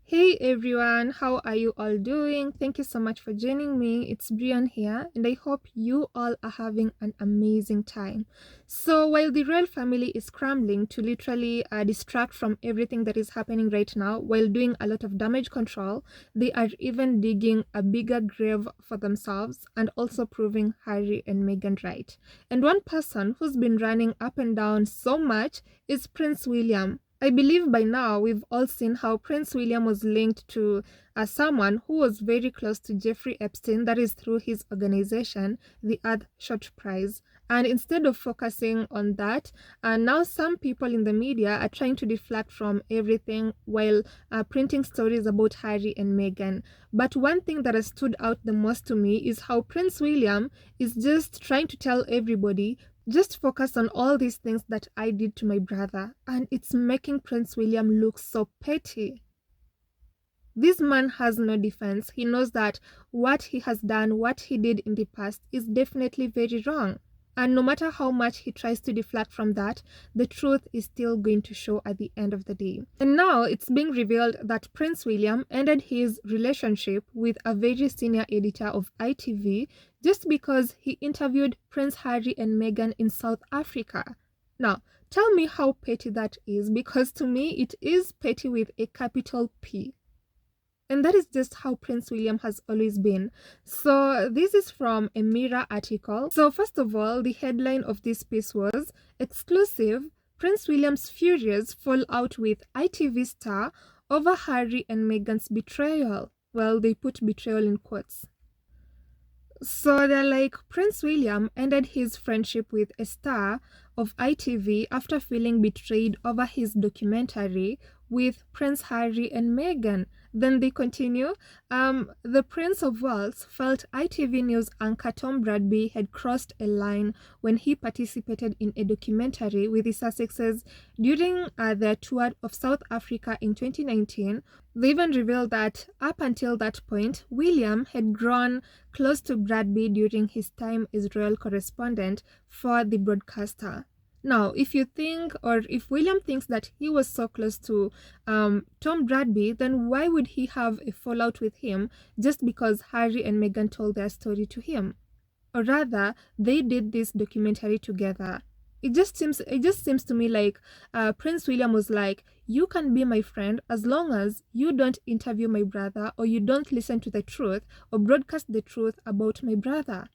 Hey everyone, how are you all doing? Thank you so much for joining me. It's Brian here, and I hope you all are having an amazing time. So, while the royal family is scrambling to literally distract from everything that is happening right now while doing a lot of damage control, they are even digging a bigger grave for themselves and also proving Harry and Meghan right. And one person who's been running up and down so much is Prince William. I believe by now we've all seen how Prince William was linked to someone who was very close to Jeffrey Epstein, that is through his organization, the Earth Short Prize. And instead of focusing on that, now some people in the media are trying to deflect from everything while printing stories about Harry and Meghan. But one thing that has stood out the most to me is how Prince William is just trying to tell everybody just focus on all these things that I did to my brother, and it's making Prince William look so petty. This man has no defense. He knows that what he has done, what he did in the past, is definitely very wrong. And no matter how much he tries to deflect from that, the truth is still going to show at the end of the day. And now it's being revealed that Prince William ended his relationship with a very senior editor of ITV just because he interviewed Prince Harry and Meghan in South Africa. Now, tell me how petty that is, because to me it is petty with a capital P. And that is just how Prince William has always been. So this is from a Mirror article. So first of all, the headline of this piece was exclusive, Prince William's furious fallout with ITV star over Harry and Meghan's betrayal. Well, they put betrayal in quotes. So they're like, Prince William ended his friendship with a star of ITV after feeling betrayed over his documentary with Prince Harry and Meghan. Then they continue, the Prince of Wales felt ITV News anchor Tom Bradby had crossed a line when he participated in a documentary with the Sussexes during their tour of South Africa in 2019. They even revealed that up until that point, William had grown close to Bradby during his time as royal correspondent for the broadcaster. Now, if you think, or if William thinks that he was so close to Tom Bradby, then why would he have a fallout with him just because Harry and Meghan told their story to him? Or rather, they did this documentary together. It just seems to me like Prince William was like, you can be my friend as long as you don't interview my brother, or you don't listen to the truth or broadcast the truth about my brother.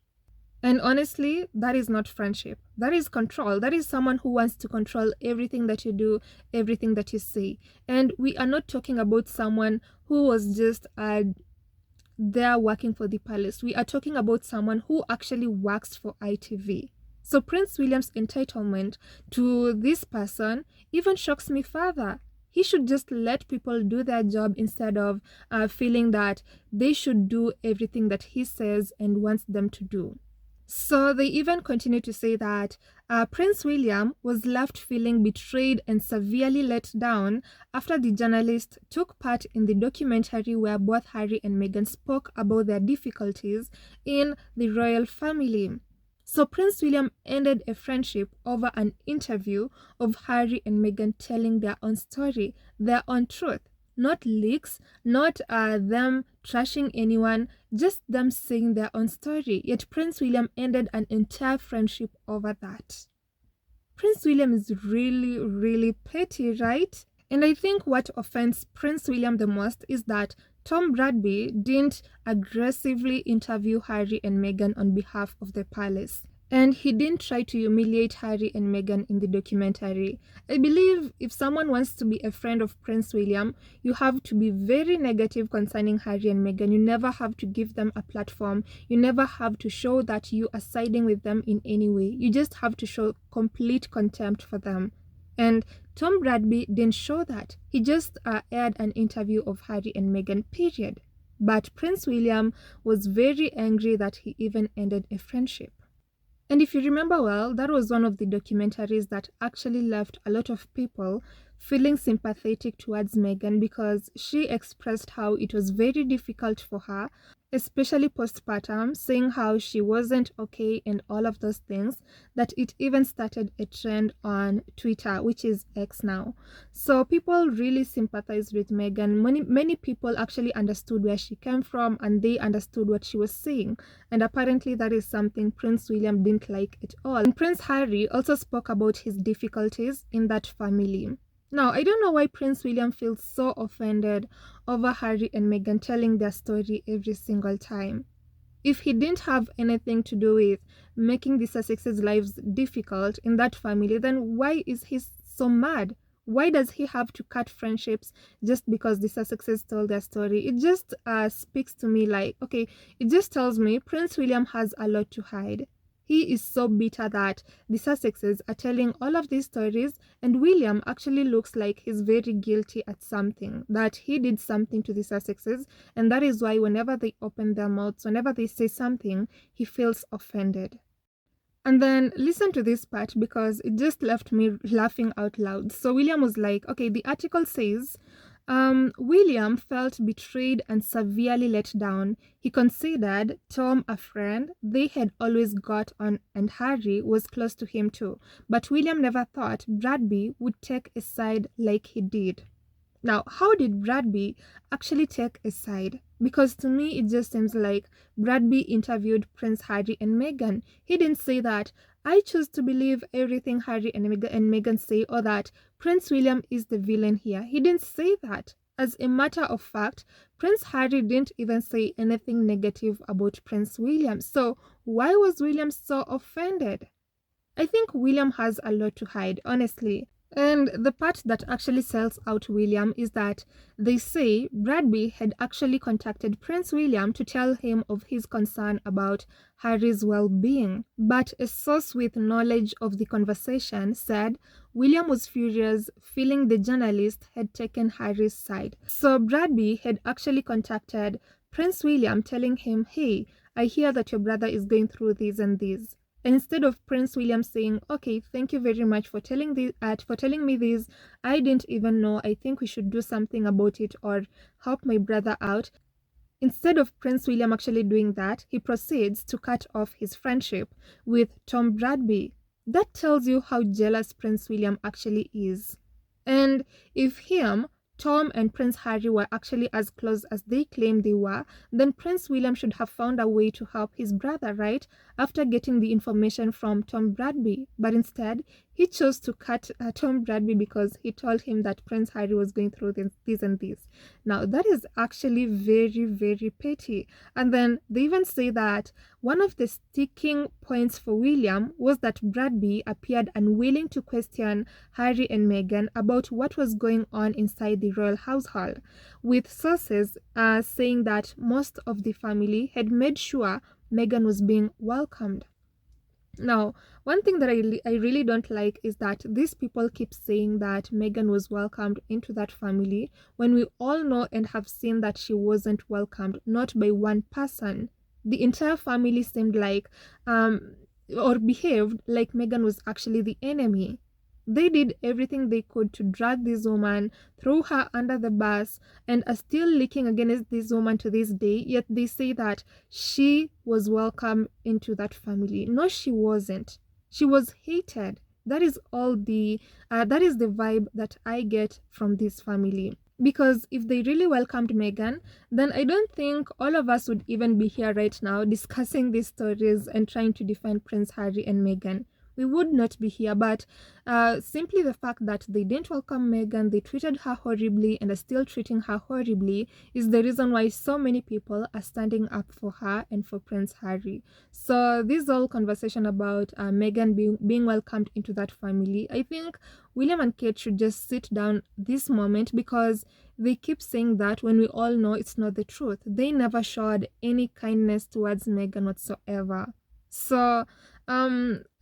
And honestly, that is not friendship. That is control. That is someone who wants to control everything that you do, everything that you say. And we are not talking about someone who was just there working for the palace. We are talking about someone who actually works for ITV. So Prince William's entitlement to this person even shocks me further. He should just let people do their job instead of feeling that they should do everything that he says and wants them to do. So they even continue to say that Prince William was left feeling betrayed and severely let down after the journalist took part in the documentary where both Harry and Meghan spoke about their difficulties in the royal family. So Prince William ended a friendship over an interview of Harry and Meghan telling their own story, their own truth. Not leaks, not them trashing anyone, just them saying their own story. Yet Prince William ended an entire friendship over that. Prince William is really, really petty, right? And I think what offends Prince William the most is that Tom Bradby didn't aggressively interview Harry and Meghan on behalf of the palace. And he didn't try to humiliate Harry and Meghan in the documentary. I believe if someone wants to be a friend of Prince William, you have to be very negative concerning Harry and Meghan. You never have to give them a platform. You never have to show that you are siding with them in any way. You just have to show complete contempt for them. And Tom Bradby didn't show that. He just aired an interview of Harry and Meghan, period. But Prince William was very angry that he even ended a friendship. And if you remember well, that was one of the documentaries that actually left a lot of people feeling sympathetic towards Meghan because she expressed how it was very difficult for her, especially postpartum, saying how she wasn't okay and all of those things, that it even started a trend on Twitter, which is X now. So people really sympathized with Meghan. Many people actually understood where she came from and they understood what she was saying. And apparently that is something Prince William didn't like at all. And Prince Harry also spoke about his difficulties in that family. Now, I don't know why Prince William feels so offended over Harry and Meghan telling their story every single time. If he didn't have anything to do with making the Sussexes' lives difficult in that family, then why is he so mad? Why does he have to cut friendships just because the Sussexes told their story? It just speaks to me like, okay, it just tells me Prince William has a lot to hide. He is so bitter that the Sussexes are telling all of these stories, and William actually looks like he's very guilty at something, that he did something to the Sussexes, and that is why whenever they open their mouths, whenever they say something, he feels offended. And then listen to this part because it just left me laughing out loud. So William was like, okay, the article says, William felt betrayed and severely let down. He considered Tom a friend. They had always got on and Harry was close to him too. But William never thought Bradby would take a side like he did. Now, how did Bradby actually take a side? Because to me, it just seems like Bradby interviewed Prince Harry and Meghan. He didn't say that, I choose to believe everything Harry and Meghan say, or that Prince William is the villain here. He didn't say that. As a matter of fact, Prince Harry didn't even say anything negative about Prince William. So why was William so offended? I think William has a lot to hide, honestly. And the part that actually sells out William is that they say Bradby had actually contacted Prince William to tell him of his concern about Harry's well-being. But a source with knowledge of the conversation said William was furious, feeling the journalist had taken Harry's side. So Bradby had actually contacted Prince William telling him, hey, I hear that your brother is going through this and this. Instead of Prince William saying, okay, thank you very much for telling me this, I didn't even know, I think we should do something about it or help my brother out. Instead of Prince William actually doing that, he proceeds to cut off his friendship with Tom Bradby. That tells you how jealous Prince William actually is. And if him, Tom and Prince Harry were actually as close as they claim they were, then Prince William should have found a way to help his brother, right? After getting the information from Tom Bradby. But instead, he chose to cut Tom Bradby because he told him that Prince Harry was going through this and this. Now, that is actually very, very petty. And then they even say that one of the sticking points for William was that Bradby appeared unwilling to question Harry and Meghan about what was going on inside the royal household, with sources saying that most of the family had made sure Meghan was being welcomed. Now, one thing that I really don't like is that these people keep saying that Meghan was welcomed into that family when we all know and have seen that she wasn't welcomed, not by one person. The entire family seemed like, or behaved like Meghan was actually the enemy. They did everything they could to drag this woman, throw her under the bus, and are still leaking against this woman to this day, yet they say that she was welcomed into that family. No, she wasn't. She was hated. That is that is the vibe that I get from this family. Because if they really welcomed Meghan, then I don't think all of us would even be here right now discussing these stories and trying to defend Prince Harry and Meghan. We would not be here, but simply the fact that they didn't welcome Meghan, they treated her horribly and are still treating her horribly is the reason why so many people are standing up for her and for Prince Harry. So this whole conversation about Meghan being welcomed into that family, I think William and Kate should just sit down this moment because they keep saying that when we all know it's not the truth. They never showed any kindness towards Meghan whatsoever. So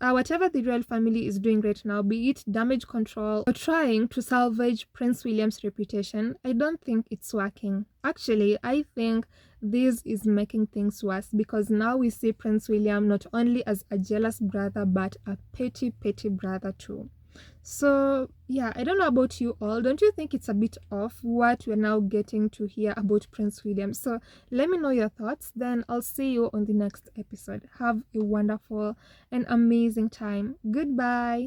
whatever the royal family is doing right now, be it damage control or trying to salvage Prince William's reputation, I don't think it's working. Actually, I think this is making things worse because now we see Prince William not only as a jealous brother but a petty brother too. So, yeah, I don't know about you all. Don't you think it's a bit off what we're now getting to hear about Prince William? So, let me know your thoughts. Then I'll see you on the next episode. Have a wonderful and amazing time. Goodbye.